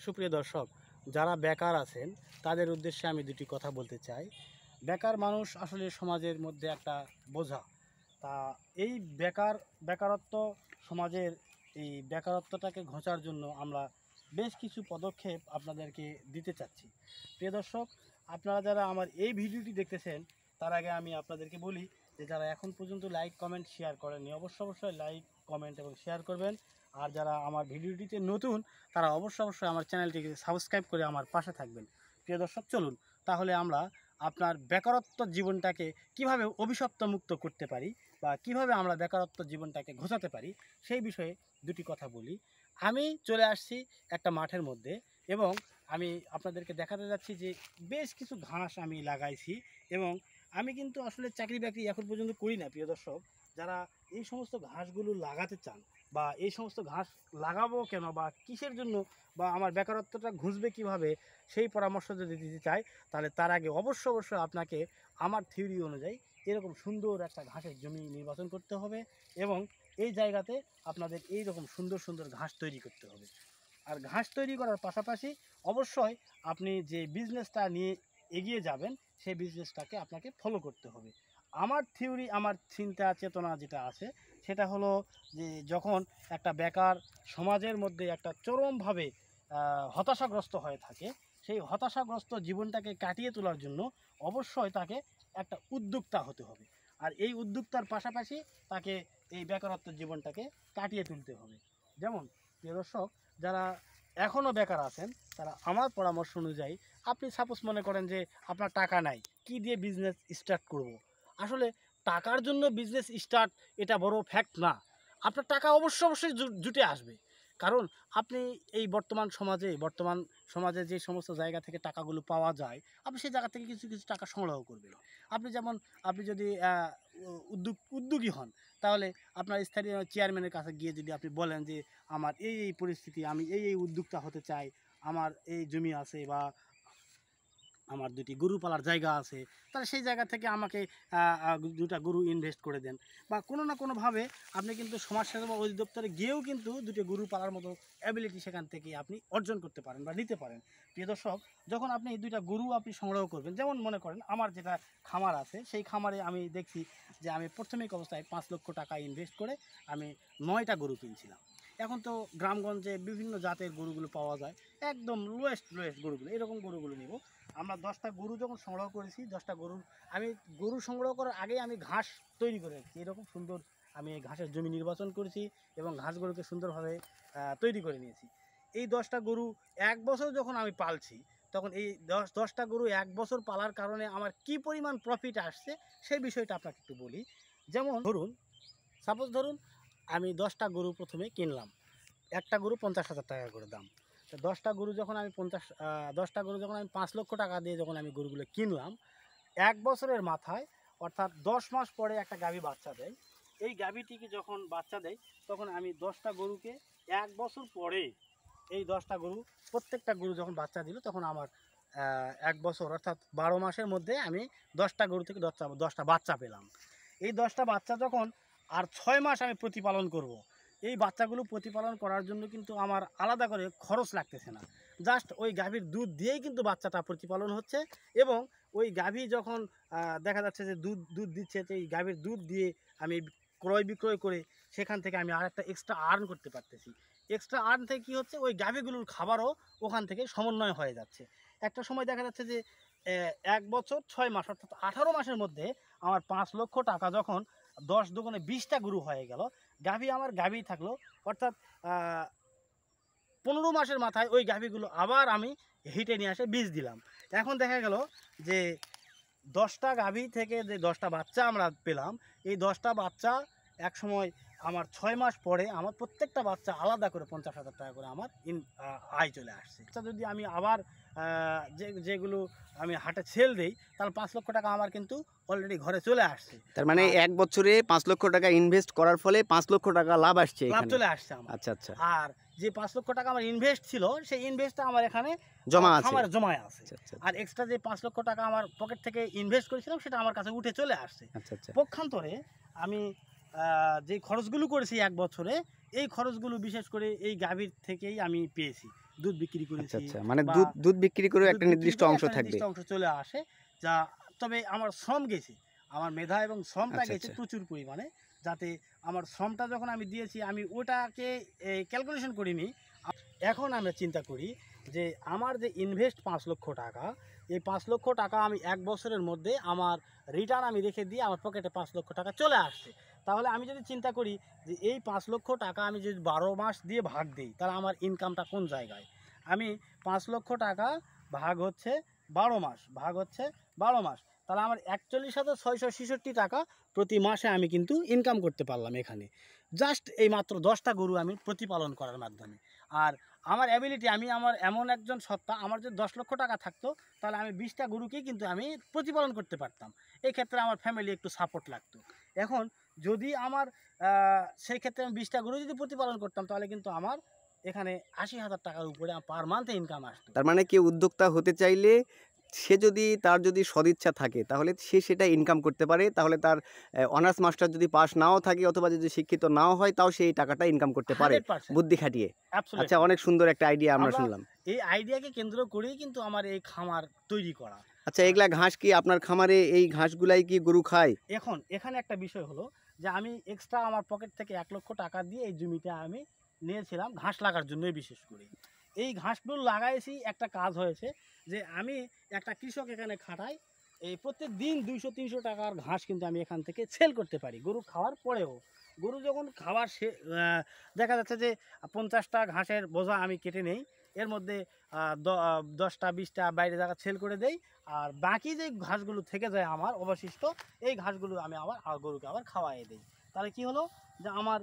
সুপ্রিয় দর্শক, যারা বেকার আছেন তাদের উদ্দেশ্যে আমি দুটি কথা বলতে চাই। বেকার মানুষ আসলে সমাজের মধ্যে একটা বোঝা। তা এই বেকারত্ব সমাজের এই বেকারত্বটাকে ঘোচার জন্য আমরা বেশ কিছু পদক্ষেপ আপনাদেরকে দিতে চাচ্ছি। প্রিয় দর্শক, আপনারা যারা আমার এই ভিডিওটি দেখতেছেন তার আগে আমি আপনাদেরকে বলি যে যারা এখন পর্যন্ত লাইক কমেন্ট শেয়ার করেননি অবশ্যই লাইক কমেন্ট এবং শেয়ার করবেন। আর যারা আমার ভিডিওটিতে নতুন তারা অবশ্যই আমার চ্যানেলটিকে সাবস্ক্রাইব করে আমার পাশে থাকবেন। প্রিয় দর্শক, চলুন তাহলে আমরা আপনার বেকারত্ব জীবনটাকে কিভাবে অভিশপ্ত মুক্ত করতে পারি বা কিভাবে আমরা বেকারত্ব জীবনটাকে ঘোচাতে পারি সেই বিষয়ে দুটি কথা বলি। আমি চলে আসছি একটা মাঠের মধ্যে এবং আমি আপনাদেরকে দেখাতে যাচ্ছি যে বেশ কিছু ঘাস আমি লাগাইছি এবং আমি কিন্তু আসলে চাকরি বাকরি এখন পর্যন্ত করি না। প্রিয় দর্শক, যারা এই সমস্ত ঘাসগুলো লাগাতে চান বা এই সমস্ত ঘাস লাগাবো কেন বা কিসের জন্য বা আমার বেকারত্বটা ঘুচবে কিভাবে সেই পরামর্শ যদি দিতে চাই, তাহলে তার আগে অবশ্যই আপনাকে আমার থিওরি অনুযায়ী এরকম সুন্দর একটা ঘাসের জমি নির্বাচন করতে হবে এবং এই জায়গাতে আপনাদের এই রকম সুন্দর ঘাস তৈরি করতে হবে। আর ঘাস তৈরি করার পাশাপাশি অবশ্যই আপনি যে বিজনেসটা নিয়ে এগিয়ে যাবেন সেই বিজনেসটাকে আপনাকে ফলো করতে হবে। আমার থিওরি, আমার চিন্তা চেতনা যেটা আছে সেটা হলো যে যখন একটা বেকার সমাজের মধ্যে একটা চরমভাবে হতাশাগ্রস্ত হয়ে থাকে, সেই হতাশাগ্রস্ত জীবনটাকে কাটিয়ে তোলার জন্য অবশ্যই তাকে একটা উদ্যোক্তা হতে হবে। আর এই উদ্যোক্তার পাশাপাশি তাকে এই বেকারত্ব জীবনটাকে কাটিয়ে তুলতে হবে। যেমন প্রিয় দর্শক, যারা এখনও বেকার আছেন তারা আমার পরামর্শ অনুযায়ী, আপনি সাপোজ মনে করেন যে আপনার টাকা নাই, কি দিয়ে বিজনেস স্টার্ট করব। আসলে টাকার জন্য বিজনেস স্টার্ট এটা বড় ফ্যাক্ট না। আপনার টাকা অবশ্যই জুটে আসবে, কারণ আপনি এই বর্তমান সমাজে যে সমস্ত জায়গা থেকে টাকাগুলো পাওয়া যায় আপনি সেই জায়গা থেকে কিছু টাকা সংগ্রহ করবেন। আপনি যদি উদ্যোগী হন, তাহলে আপনার স্থানীয় চেয়ারম্যানের কাছে গিয়ে যদি আপনি বলেন যে আমার এই পরিস্থিতি, আমি এই উদ্যোক্তা হতে চাই, আমার এই জমি আছে বা আমার দুটি গরু পালার জায়গা আছে, তাহলে সেই জায়গা থেকে আমাকে দুটা গরু ইনভেস্ট করে দেন। বা কোনো না কোনোভাবে আপনি কিন্তু সমাজসেবা অধিদপ্তরে গিয়েও কিন্তু দুটো গরু পালার মতো অ্যাবিলিটি সেখান থেকে আপনি অর্জন করতে পারেন বা নিতে পারেন। প্রিয় দর্শক, যখন আপনি এই দুইটা গরু আপনি সংগ্রহ করবেন, যেমন মনে করেন আমার যেটা খামার আছে সেই খামারে আমি দেখছি যে আমি প্রাথমিক অবস্থায় 5 লক্ষ টাকা ইনভেস্ট করে আমি 9টা গরু কিনছিলাম। এখন তো গ্রামগঞ্জে বিভিন্ন জাতের গরুগুলো পাওয়া যায়, একদম লোয়েস্ট গরুগুলো, এরকম গরুগুলো নিব। আমরা 10টা গরু যখন সংগ্রহ করেছি, 10টা গরু সংগ্রহ করার আগেই আমি ঘাস তৈরি করে রেখেছি। এরকম সুন্দর আমি এই ঘাসের জমি নির্বাচন করেছি এবং ঘাসগুলোকে সুন্দরভাবে তৈরি করে নিয়েছি। এই 10টা গরু 1 বছর যখন আমি পালছি, তখন এই 10টা গরু 1 বছর পালার কারণে আমার কি পরিমাণ প্রফিট আসছে সেই বিষয়টা আপনাকে একটু বলি। যেমন ধরুন আমি 10টা গরু প্রথমে কিনলাম, একটা গরু 50,000 টাকা করে দাম। তো 10টা গরু যখন আমি 5 লক্ষ টাকা দিয়ে যখন আমি গরুগুলো কিনলাম, 1 বছরের মাথায় অর্থাৎ 10 মাস পরে একটা গাভী বাচ্চা দেয়। এই গাভীটিকে যখন বাচ্চা দেয় তখন আমি 10টা গরুকে 1 বছর পরে এই 10টা গরু, প্রত্যেকটা গরু যখন বাচ্চা দিল তখন আমার 1 বছর অর্থাৎ 12 মাসের মধ্যে আমি 10টা গরু থেকে 10টা বাচ্চা পেলাম। এই 10টা বাচ্চা যখন আর 6 মাস আমি প্রতিপালন করব, এই বাচ্চাগুলো প্রতিপালন করার জন্য কিন্তু আমার আলাদা করে খরচ লাগতেছে না। জাস্ট ওই গাভীর দুধ দিয়েই কিন্তু বাচ্চাটা প্রতিপালন হচ্ছে এবং ওই গাভী যখন দেখা যাচ্ছে যে দুধ দিচ্ছে, তো এই গাভীর দুধ দিয়ে আমি ক্রয় বিক্রয় করে সেখান থেকে আমি আরেকটা এক্সট্রা আর্ন করতে পারতেছি। এক্সট্রা আর্ন থেকে কী হচ্ছে, ওই গাভীগুলোর খাবারও ওখান থেকে সমন্বয় হয়ে যাচ্ছে। একটা সময় দেখা যাচ্ছে যে 1 বছর 6 মাস অর্থাৎ 18 মাসের মধ্যে আমার 5 লক্ষ টাকা যখন 10 দোকানে 20টা গরু হয়ে গেল, আমার গাভী থাকলো, অর্থাৎ 15 মাসের মাথায় ওই গাভীগুলো আবার আমি হিটে নিয়ে আসে বীজ দিলাম। এখন দেখা গেল যে 10টা গাভী থেকে যে 10টা বাচ্চা আমরা পেলাম, এই 10টা বাচ্চা এক সময় আমার 6 মাস পরে আমার প্রত্যেকটা বাচ্চা আলাদা করে 50,000 টাকা করে আমার আয় চলে আসছে। যদি আমি আবার যেগুলো আমি হাটে সেল দিই, তাহলে 5 লক্ষ টাকা আমার কিন্তু অলরেডি ঘরে চলে আসছে। তার মানে 1 বছরে 5 লক্ষ টাকা ইনভেস্ট করার ফলে 5 লক্ষ টাকা লাভ আসছে, লাভ চলে আসছে আমার। আচ্ছা। আর যে 5 লক্ষ টাকা আমার ইনভেস্ট ছিল সেই ইনভেস্টটা আমার এখানে জমায় আছে। আর এক্সট্রা যে 5 লক্ষ টাকা আমার পকেট থেকে ইনভেস্ট করেছিলাম সেটা আমার কাছে উঠে চলে আসছে। পক্ষান্তরে আমি যে খরচগুলো করেছি 1 বছরে, এই খরচগুলো বিশেষ করে এই গাভীর থেকেই আমি পেয়েছি। দুধ বিক্রি আচ্ছা করেছি। আচ্ছা, মানে বা দুধ দুধ বিক্রি করেও দুধ একটা বিক্রি নির্দিষ্ট করে অংশ একটা থাকবে। নির্দিষ্ট অংশ চলে আসে, যা তবে আমার শ্রম গেছে, আমার মেধা এবং শ্রমটা আচ্ছা গেছে আচ্ছা। প্রচুর পরিমাণে, যাতে আমার শ্রমটা যখন আমি দিয়েছি আমি ওটাকে ক্যালকুলেশন করিনি। এখন আমরা চিন্তা করি যে আমার যে ইনভেস্ট 5 লক্ষ টাকা, এই 5 লক্ষ টাকা আমি 1 বছরের মধ্যে আমার রিটার্ন আমি রেখে দিয়ে আমার পকেটে 5 লক্ষ টাকা চলে আসছে। তাহলে আমি যদি চিন্তা করি যে এই 5 লক্ষ টাকা আমি যদি 12 মাস দিয়ে ভাগ দিই, তাহলে আমার ইনকামটা কোন জায়গায়? আমি 5 লক্ষ টাকা ভাগ হচ্ছে 12 মাস, ভাগ হচ্ছে 12 মাস, তাহলে আমার 41,666 টাকা প্রতি মাসে আমি কিন্তু ইনকাম করতে পারলাম এখানে, জাস্ট এই মাত্র 10টা গরু আমি প্রতিপালন করার মাধ্যমে। আর আমার অ্যাবিলিটি, আমি আমার এমন একজন সত্তা, আমার যদি 10 লক্ষ টাকা থাকতো তাহলে আমি 20টা গরুকেই কিন্তু আমি প্রতিপালন করতে পারতাম। এই ক্ষেত্রে আমার ফ্যামিলি একটু সাপোর্ট লাগতো। এখন যদি আমার সেই ক্ষেত্রে আমি 20টা গরু যদি প্রতিপালন করতাম, তাহলে কিন্তু আমার এখানে 80,000 টাকার উপরে পার মান্থে ইনকাম আসতো। তার মানে কেউ উদ্যোক্তা হতে চাইলে সে যদি তার যদি সদিচ্ছা থাকে তাহলে সে সেটা ইনকাম করতে পারে। তাহলে তার অনার্স মাস্টার যদি পাস নাও থাকে অথবা যদি শিক্ষিত নাও হয় তাও সেই টাকাটা ইনকাম করতে পারে 100% বুদ্ধি খাটিয়ে। আচ্ছা, অ্যাবসলিউটলি। অনেক সুন্দর একটা আইডিয়া আমরা আমরা শুনলাম। এই আইডিয়াকে কেন্দ্র করেই কিন্তু আমার এই খামার তৈরি করা। আচ্ছা, এগুলা ঘাস কি আপনার খামারে, এই ঘাসগুলাই কি গরু খায়? এখন এখানে একটা বিষয় হলো যে আমি এক্সট্রা আমার পকেট থেকে 1 লক্ষ টাকা দিয়ে এই জমিটা আমি নিয়েছিলাম ঘাস লাগার জন্যই, বিশেষ করে এই ঘাসগুলো লাগাইছি। একটা কাজ হয়েছে যে আমি একটা কৃষক এখানে খাটাই, এই প্রত্যেক দিন 200-300 টাকার ঘাস কিন্তু আমি এখান থেকে সেল করতে পারি গরু খাওয়ার পরেও। গরু যখন খাওয়ার দেখা যাচ্ছে যে 50টা ঘাসের বোঝা আমি কেটে নেই, এর মধ্যে 10টা 20টা বাইরে জায়গা সেল করে দেই, আর বাকি যে ঘাসগুলো থেকে যায় আমার অবশিষ্ট, এই ঘাসগুলো আমি আবার গরুকে আবার খাওয়াই দিই। তাহলে কি হলো যে আমার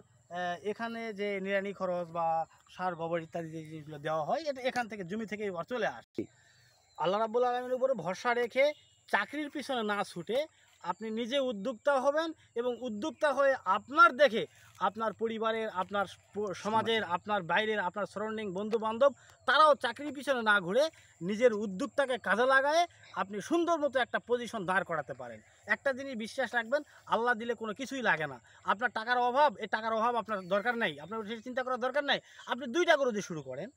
এখানে যে নিড়ানি খরচ বা সার গোবর ইত্যাদি যে জিনিসগুলো দেওয়া হয়, এটা এখান থেকে জমি থেকে এবার চলে আসে। আল্লাহ রাব্বুল আলামিনের উপরে ভরসা রেখে চাকরির পিছনে না ছুটে আপনি নিজে উদ্যোক্তা হবেন, এবং উদ্যোক্তা হয়ে আপনার দেখে আপনার পরিবারের, আপনার সমাজের, আপনার বাইরের, আপনার সারাউন্ডিং বন্ধু বান্ধব, তারাও চাকরির পিছনে না ঘুরে নিজের উদ্যোক্তাকে কাজে লাগায় আপনি সুন্দর মতো একটা পজিশন দাঁড় করাতে পারেন। একটা জিনিস বিশ্বাস রাখবেন, আল্লাহ দিলে কোনো কিছুই লাগে না। আপনার টাকার অভাব, এই টাকার অভাব আপনার দরকার নেই, আপনার সেটা চিন্তা করার দরকার নেই। আপনি 2টা গরু দিয়ে শুরু করেন।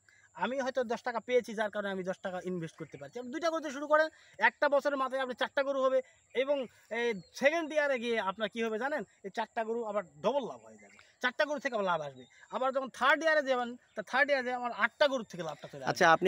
আমি হয়তো 10 টাকা পেয়েছি, যার কারণে আমি 10 টাকা ইনভেস্ট করতে পারছি। আপনি 2টা গরু দিয়ে শুরু করেন, একটা বছরের মাথায় আপনি 4টা গরু হবে, এবং এই সেকেন্ড ইয়ারে গিয়ে আপনার কী হবে জানেন, এই 4টা গরু আবার ডবল লাভ হয়ে যাবে। 4টা গরু থেকে আবার লাভ আসবে। আবার যখন থার্ড ইয়ারে যাবেন, তা থার্ড ইয়ারে আমার 8টা গরুর থেকে লাভটা চলে আসবে। আচ্ছা, আপনি